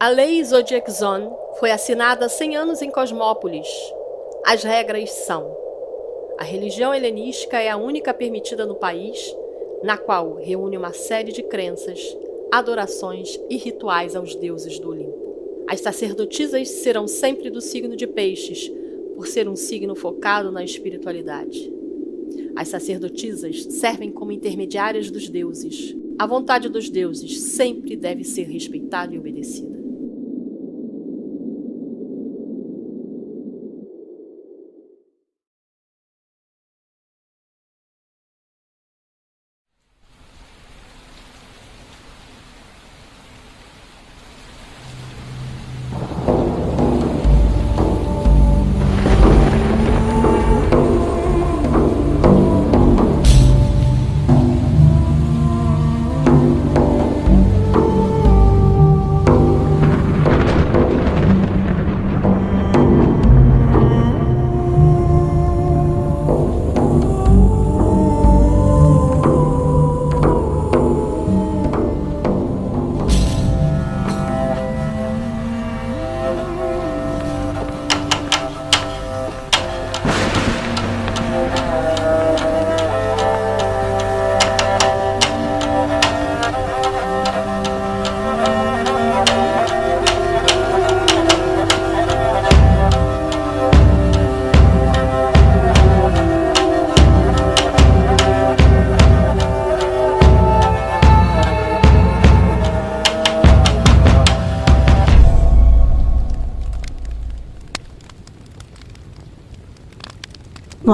A lei Zodiac-Zone foi assinada há 100 anos em Cosmópolis. As regras são: a religião helenística é a única permitida no país, na qual reúne uma série de crenças, adorações e rituais aos deuses do Olimpo. As sacerdotisas serão sempre do signo de Peixes, por ser um signo focado na espiritualidade. As sacerdotisas servem como intermediárias dos deuses. A vontade dos deuses sempre deve ser respeitada e obedecida.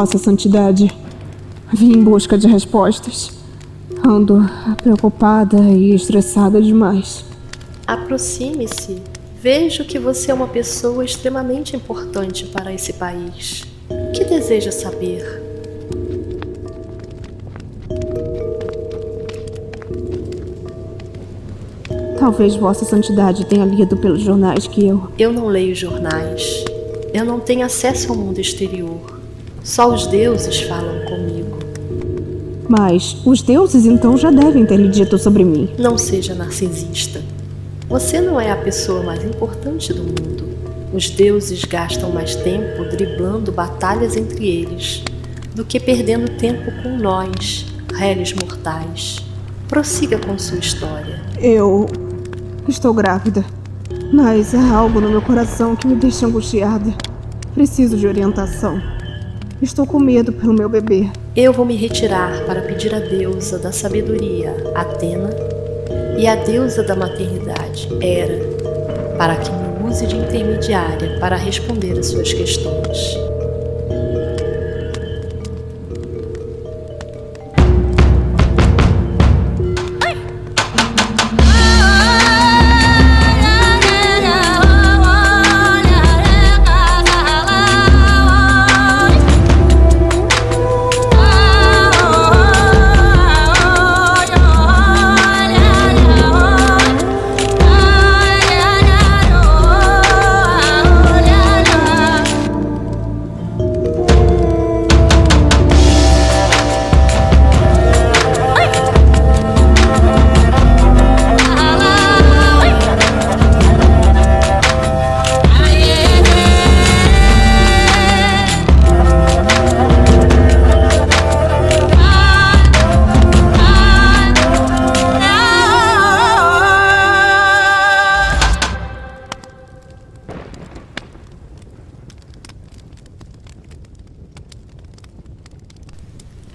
Vossa Santidade, vim em busca de respostas. Ando preocupada e estressada demais. Aproxime-se. Vejo que você é uma pessoa extremamente importante para esse país. O que deseja saber? Talvez Vossa Santidade tenha lido pelos jornais que Eu não leio jornais. Eu não tenho acesso ao mundo exterior. Só os deuses falam comigo. Mas os deuses então já devem ter lhe dito sobre mim. Não seja narcisista. Você não é a pessoa mais importante do mundo. Os deuses gastam mais tempo driblando batalhas entre eles do que perdendo tempo com nós, réis mortais. Prossiga com sua história. Eu estou grávida, mas há algo no meu coração que me deixa angustiada. Preciso de orientação. Estou com medo pelo meu bebê. Eu vou me retirar para pedir à deusa da sabedoria, Atena, e à deusa da maternidade, Hera, para que me use de intermediária para responder às suas questões.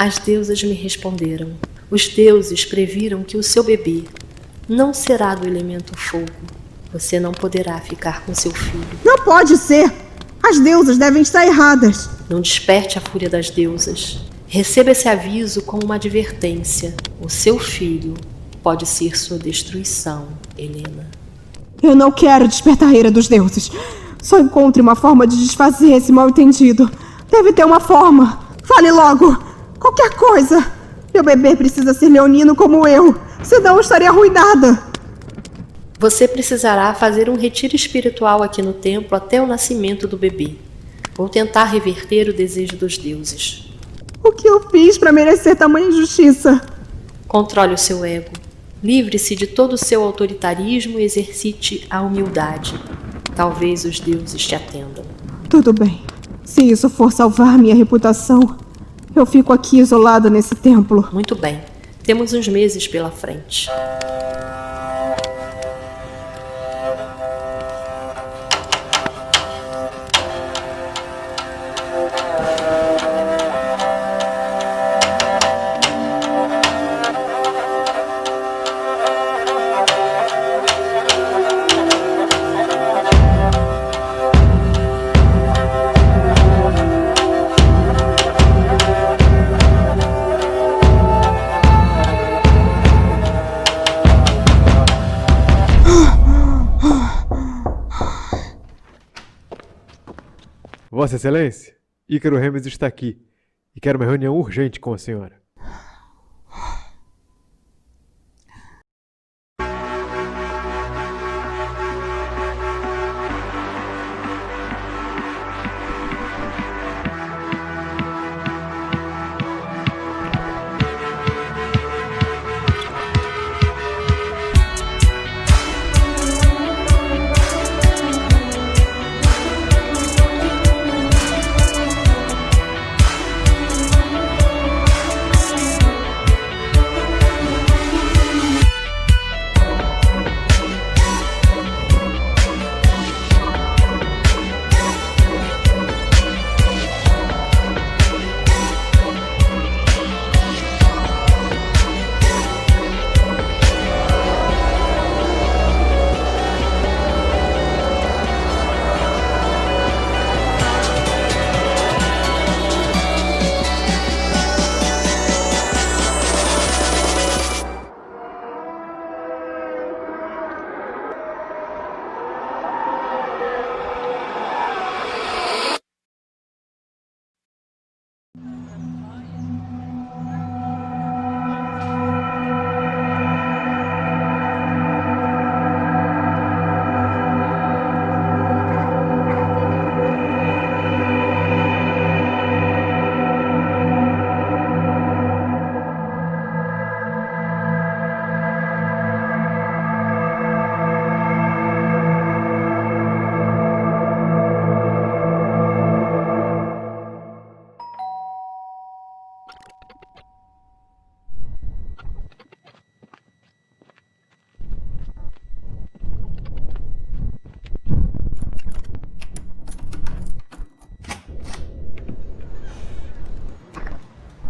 As deusas me responderam. Os deuses previram que o seu bebê não será do elemento fogo. Você não poderá ficar com seu filho. Não pode ser! As deusas devem estar erradas. Não desperte a fúria das deusas. Receba esse aviso como uma advertência. O seu filho pode ser sua destruição, Helena. Eu não quero despertar a ira dos deuses. Só encontre uma forma de desfazer esse mal-entendido. Deve ter uma forma. Fale logo! Qualquer coisa! Meu bebê precisa ser leonino como eu, senão eu estaria arruinada. Você precisará fazer um retiro espiritual aqui no templo até o nascimento do bebê. Vou tentar reverter o desejo dos deuses. O que eu fiz para merecer tamanha injustiça? Controle o seu ego. Livre-se de todo o seu autoritarismo e exercite a humildade. Talvez os deuses te atendam. Tudo bem. Se isso for salvar minha reputação, eu fico aqui isolada nesse templo. Muito bem. Temos uns meses pela frente. Vossa Excelência, Ícaro Remes está aqui e quer uma reunião urgente com a senhora.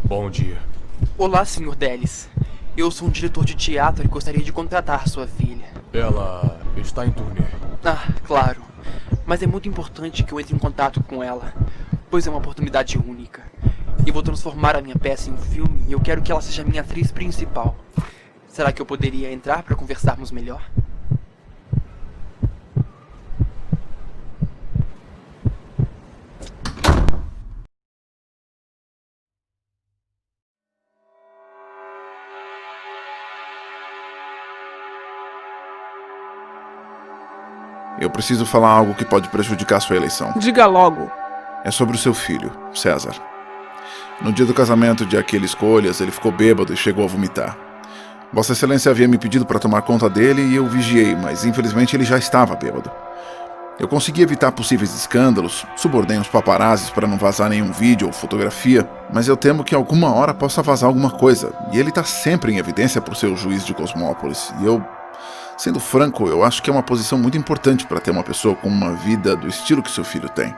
Bom dia. Olá, Sr. Delis. Eu sou um diretor de teatro e gostaria de contratar sua filha. Ela está em turnê. Ah, claro. Mas é muito importante que eu entre em contato com ela, pois é uma oportunidade única. E vou transformar a minha peça em um filme e eu quero que ela seja a minha atriz principal. Será que eu poderia entrar para conversarmos melhor? Eu preciso falar algo que pode prejudicar sua eleição. Diga logo. É sobre o seu filho, César. No dia do casamento de Aquele Escolhas, ele ficou bêbado e chegou a vomitar. Vossa Excelência havia me pedido para tomar conta dele e eu vigiei, mas infelizmente ele já estava bêbado. Eu consegui evitar possíveis escândalos, subornei os paparazzis para não vazar nenhum vídeo ou fotografia, mas eu temo que alguma hora possa vazar alguma coisa, e ele está sempre em evidência por ser o juiz de Cosmópolis, e eu... Sendo franco, eu acho que é uma posição muito importante para ter uma pessoa com uma vida do estilo que seu filho tem.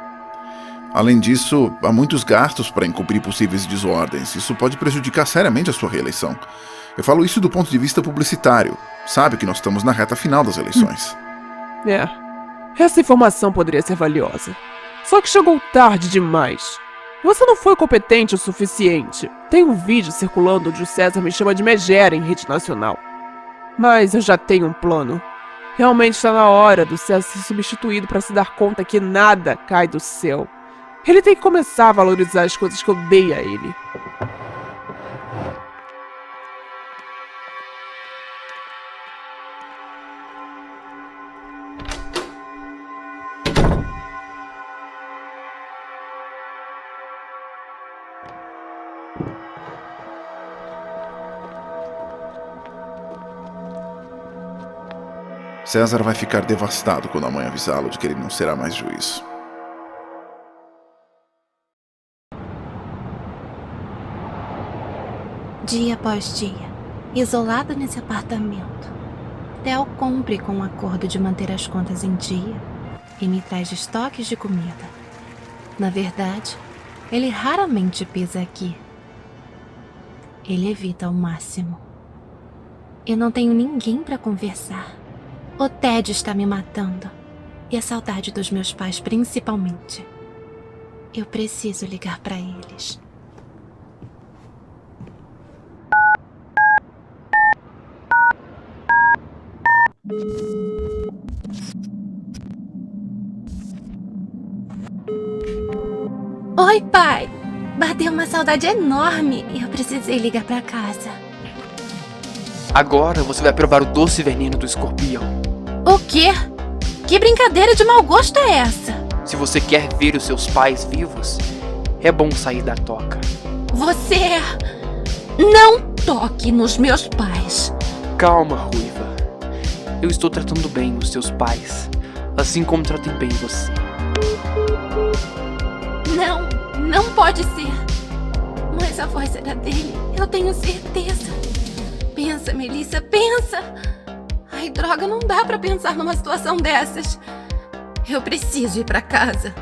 Além disso, há muitos gastos para encobrir possíveis desordens. Isso pode prejudicar seriamente a sua reeleição. Eu falo isso do ponto de vista publicitário. Sabe que nós estamos na reta final das eleições. Essa informação poderia ser valiosa. Só que chegou tarde demais. Você não foi competente o suficiente. Tem um vídeo circulando onde o César me chama de megera em rede nacional. Mas eu já tenho um plano. Realmente está na hora do César ser substituído para se dar conta que nada cai do céu. Ele tem que começar a valorizar as coisas que eu dei a ele. César vai ficar devastado quando a mãe avisá-lo de que ele não será mais juiz. Dia após dia, isolado nesse apartamento, Theo cumpre com o acordo de manter as contas em dia e me traz estoques de comida. Na verdade, ele raramente pisa aqui. Ele evita ao máximo. Eu não tenho ninguém para conversar. O tédio está me matando. E a saudade dos meus pais, principalmente. Eu preciso ligar para eles. Oi, pai! Bateu uma saudade enorme e eu precisei ligar pra casa. Agora você vai provar o doce veneno do escorpião. O quê? Que brincadeira de mau gosto é essa? Se você quer ver os seus pais vivos, é bom sair da toca. Você... não toque nos meus pais. Calma, Ruiva. Eu estou tratando bem os seus pais, assim como tratei bem você. Não pode ser. Mas a voz era dele, eu tenho certeza. Pensa, Melissa, pensa. Ai, droga, não dá pra pensar numa situação dessas. Eu preciso ir pra casa.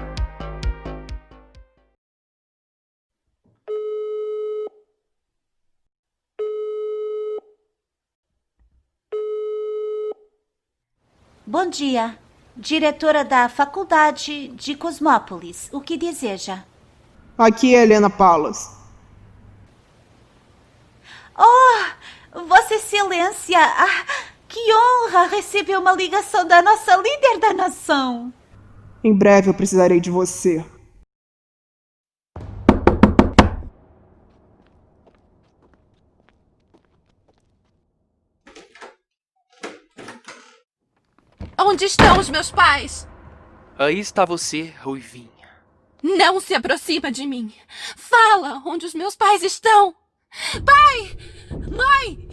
Bom dia. Diretora da Faculdade de Cosmópolis. O que deseja? Aqui é Helena Palas. Oh, Vossa Excelência! Que honra receber uma ligação da nossa líder da nação! Em breve eu precisarei de você. Onde estão os meus pais? Aí está você, Ruivinha. Não se aproxima de mim. Fala onde os meus pais estão. Pai! Mãe!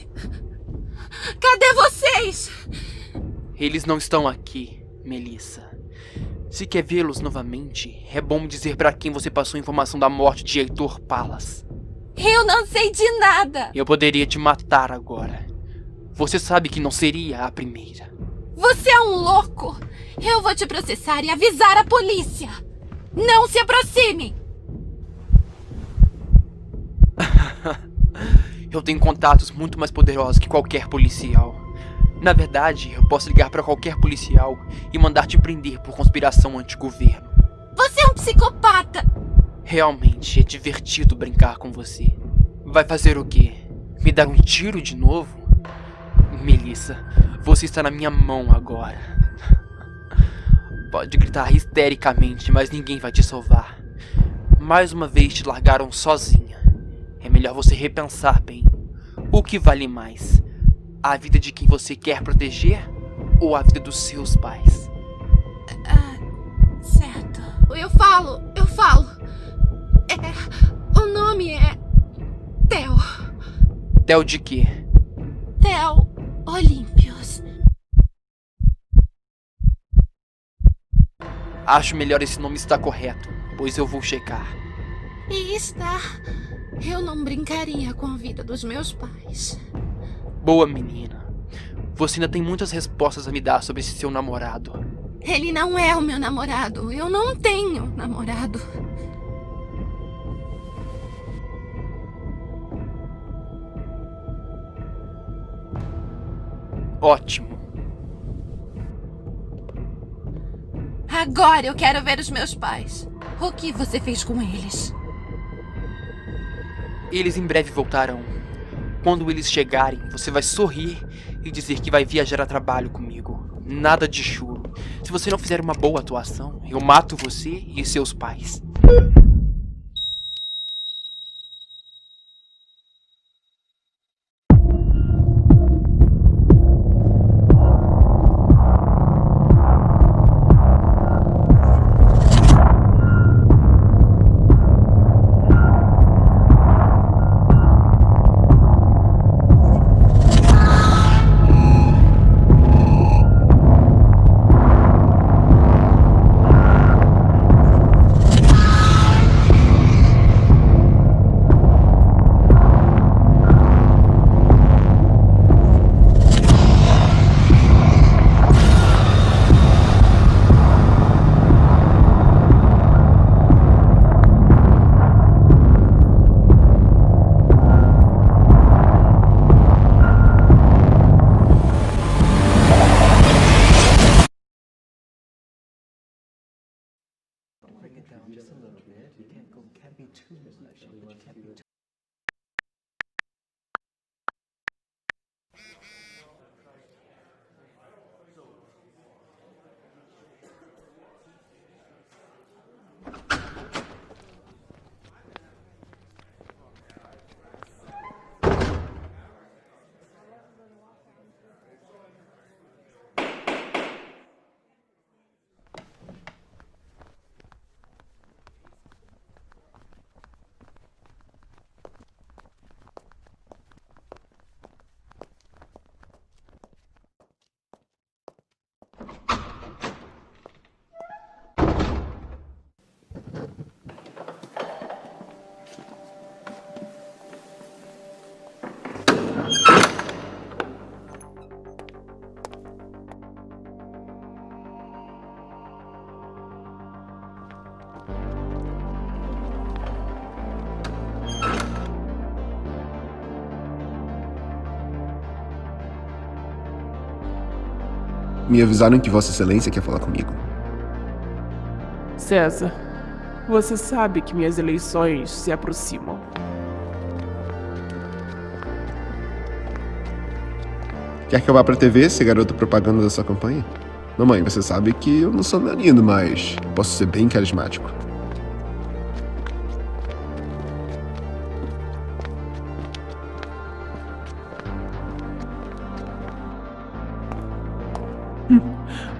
Cadê vocês? Eles não estão aqui, Melissa. Se quer vê-los novamente, é bom dizer para quem você passou a informação da morte de Heitor Palas. Eu não sei de nada. Eu poderia te matar agora. Você sabe que não seria a primeira. Você é um louco. Eu vou te processar e avisar a polícia. Não se aproxime! Eu tenho contatos muito mais poderosos que qualquer policial. Na verdade, eu posso ligar para qualquer policial e mandar te prender por conspiração anti-governo. Você é um psicopata! Realmente é divertido brincar com você. Vai fazer o quê? Me dar um tiro de novo? Melissa, você está na minha mão agora. Pode gritar histericamente, mas ninguém vai te salvar. Mais uma vez te largaram sozinha. É melhor você repensar bem. O que vale mais? A vida de quem você quer proteger ou a vida dos seus pais? Certo. Eu falo. O nome é... Theo. Theo de quê? Theo Olímpios. Acho melhor esse nome estar correto, pois eu vou checar. E está. Eu não brincaria com a vida dos meus pais. Boa menina. Você ainda tem muitas respostas a me dar sobre esse seu namorado. Ele não é o meu namorado. Eu não tenho namorado. Ótimo. Agora eu quero ver os meus pais. O que você fez com eles? Eles em breve voltarão. Quando eles chegarem, você vai sorrir e dizer que vai viajar a trabalho comigo. Nada de choro. Se você não fizer uma boa atuação, eu mato você e seus pais. Me avisaram que Vossa Excelência quer falar comigo. César, você sabe que minhas eleições se aproximam. Quer que eu vá pra TV ser garoto propaganda da sua campanha? Mamãe, você sabe que eu não sou leonino, mas posso ser bem carismático.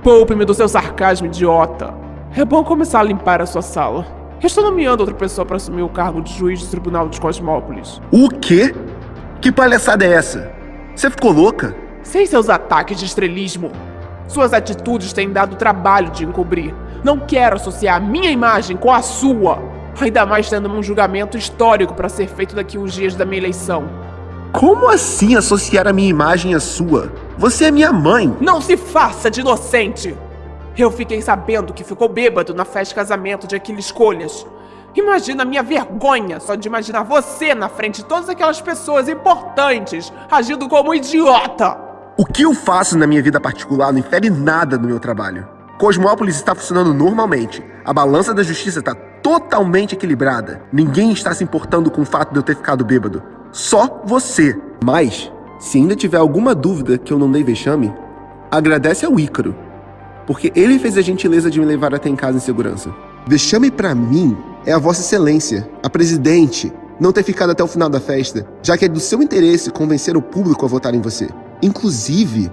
Poupe-me do seu sarcasmo, idiota. É bom começar a limpar a sua sala. Eu estou nomeando outra pessoa para assumir o cargo de juiz do Tribunal de Cosmópolis. O quê? Que palhaçada é essa? Você ficou louca? Sem seus ataques de estrelismo. Suas atitudes têm dado trabalho de encobrir. Não quero associar a minha imagem com a sua. Ainda mais tendo um julgamento histórico para ser feito daqui uns dias da minha eleição. Como assim associar a minha imagem à sua? Você é minha mãe! Não se faça de inocente! Eu fiquei sabendo que ficou bêbado na festa de casamento de Aquiles Escolhas. Imagina a minha vergonha só de imaginar você na frente de todas aquelas pessoas importantes, agindo como um idiota! O que eu faço na minha vida particular não infere nada no meu trabalho. Cosmópolis está funcionando normalmente. A balança da justiça está totalmente equilibrada. Ninguém está se importando com o fato de eu ter ficado bêbado. Só você. Mas, se ainda tiver alguma dúvida que eu não dei vexame, agradece ao Ícaro, porque ele fez a gentileza de me levar até em casa em segurança. Vexame pra mim é a Vossa Excelência, a presidente, não ter ficado até o final da festa, já que é do seu interesse convencer o público a votar em você. Inclusive,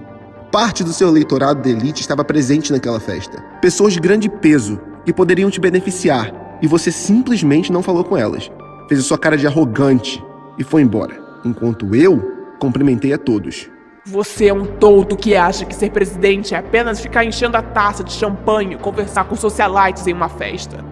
parte do seu eleitorado de elite estava presente naquela festa. Pessoas de grande peso que poderiam te beneficiar, e você simplesmente não falou com elas. Fez a sua cara de arrogante e foi embora, enquanto eu cumprimentei a todos. Você é um toldo que acha que ser presidente é apenas ficar enchendo a taça de champanhe e conversar com socialites em uma festa.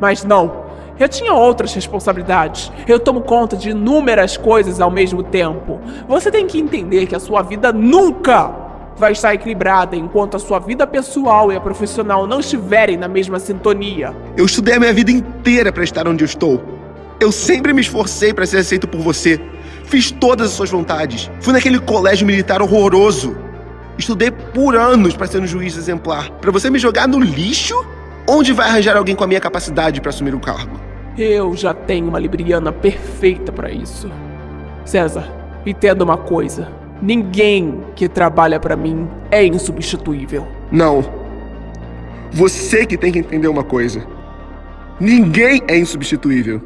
Mas não, eu tinha outras responsabilidades. Eu tomo conta de inúmeras coisas ao mesmo tempo. Você tem que entender que a sua vida nunca vai estar equilibrada enquanto a sua vida pessoal e a profissional não estiverem na mesma sintonia. Eu estudei a minha vida inteira para estar onde eu estou. Eu sempre me esforcei para ser aceito por você. Fiz todas as suas vontades. Fui naquele colégio militar horroroso. Estudei por anos para ser um juiz exemplar. Para você me jogar no lixo? Onde vai arranjar alguém com a minha capacidade para assumir o cargo? Eu já tenho uma libriana perfeita para isso. César, entenda uma coisa. Ninguém que trabalha para mim é insubstituível. Não. Você que tem que entender uma coisa. Ninguém é insubstituível.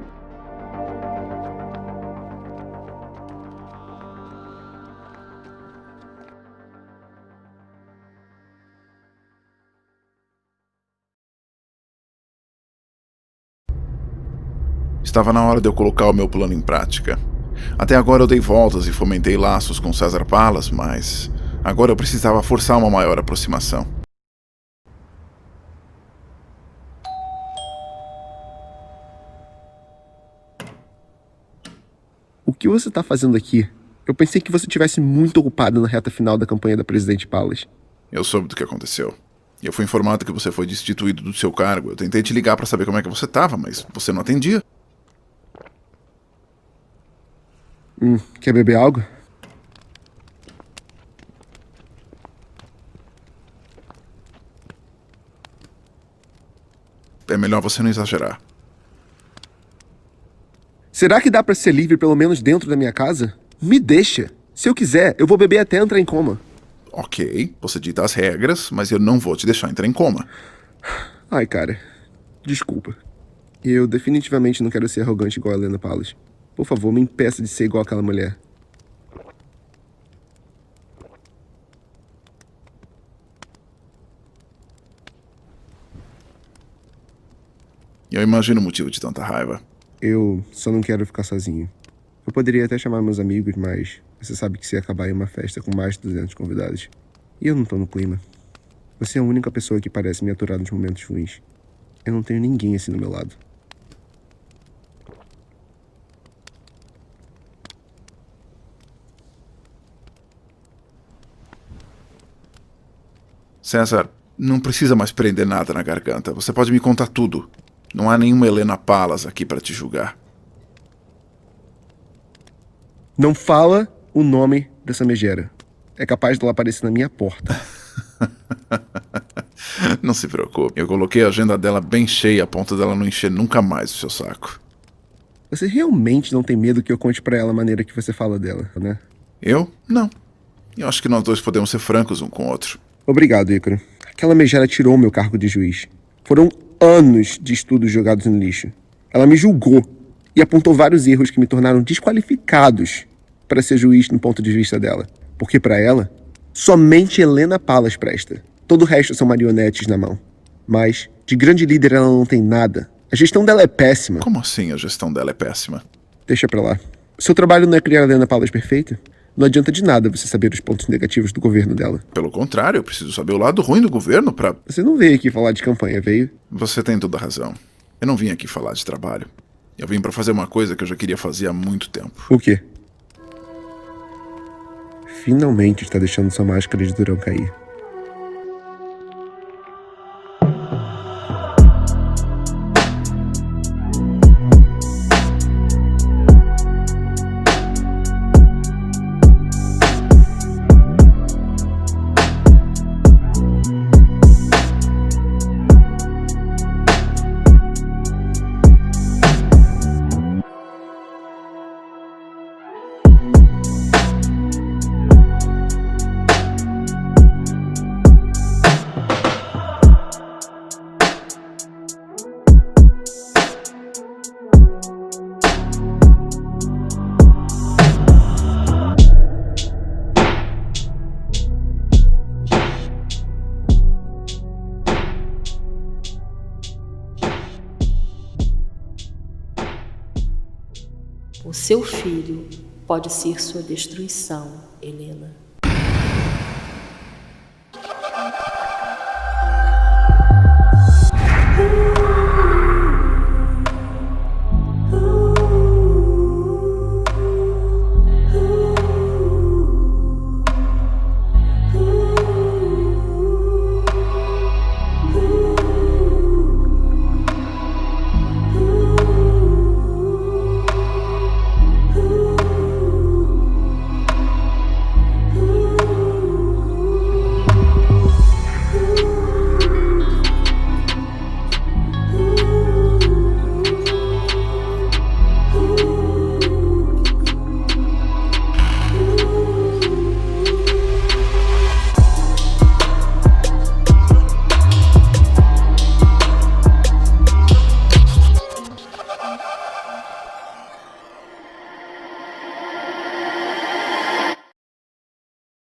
Estava na hora de eu colocar o meu plano em prática. Até agora eu dei voltas e fomentei laços com César Palas, mas agora eu precisava forçar uma maior aproximação. O que você está fazendo aqui? Eu pensei que você estivesse muito ocupado na reta final da campanha da Presidente Palas. Eu soube do que aconteceu. Eu fui informado que você foi destituído do seu cargo. Eu tentei te ligar para saber como é que você estava, mas você não atendia. Quer beber algo? É melhor você não exagerar. Será que dá pra ser livre pelo menos dentro da minha casa? Me deixa. Se eu quiser, eu vou beber até entrar em coma. Ok, você dita as regras, mas eu não vou te deixar entrar em coma. Ai, cara. Desculpa. Eu definitivamente não quero ser arrogante igual a Helena Palas. Por favor, me impeça de ser igual aquela mulher. Eu imagino o motivo de tanta raiva. Eu só não quero ficar sozinho. Eu poderia até chamar meus amigos, mas você sabe que se acabar em uma festa com mais de 200 convidados. E eu não tô no clima. Você é a única pessoa que parece me aturar nos momentos ruins. Eu não tenho ninguém assim do meu lado. César, não precisa mais prender nada na garganta. Você pode me contar tudo. Não há nenhuma Helena Palas aqui para te julgar. Não fala o nome dessa megera. É capaz dela aparecer na minha porta. Não se preocupe, eu coloquei a agenda dela bem cheia a ponto dela não encher nunca mais o seu saco. Você realmente não tem medo que eu conte pra ela a maneira que você fala dela, né? Eu? Não. Eu acho que nós dois podemos ser francos um com o outro. Obrigado, Ícaro. Aquela megera tirou meu cargo de juiz. Foram anos de estudos jogados no lixo. Ela me julgou e apontou vários erros que me tornaram desqualificados para ser juiz no ponto de vista dela. Porque para ela, somente Helena Palas presta. Todo o resto são marionetes na mão. Mas, de grande líder ela não tem nada. A gestão dela é péssima. Como assim a gestão dela é péssima? Deixa pra lá. O seu trabalho não é criar a Helena Palas perfeita? Não adianta de nada você saber os pontos negativos do governo dela. Pelo contrário, eu preciso saber o lado ruim do governo pra... Você não veio aqui falar de campanha, veio? Você tem toda a razão. Eu não vim aqui falar de trabalho. Eu vim pra fazer uma coisa que eu já queria fazer há muito tempo. O quê? Finalmente está deixando sua máscara de durão cair. O seu filho pode ser sua destruição, Helena.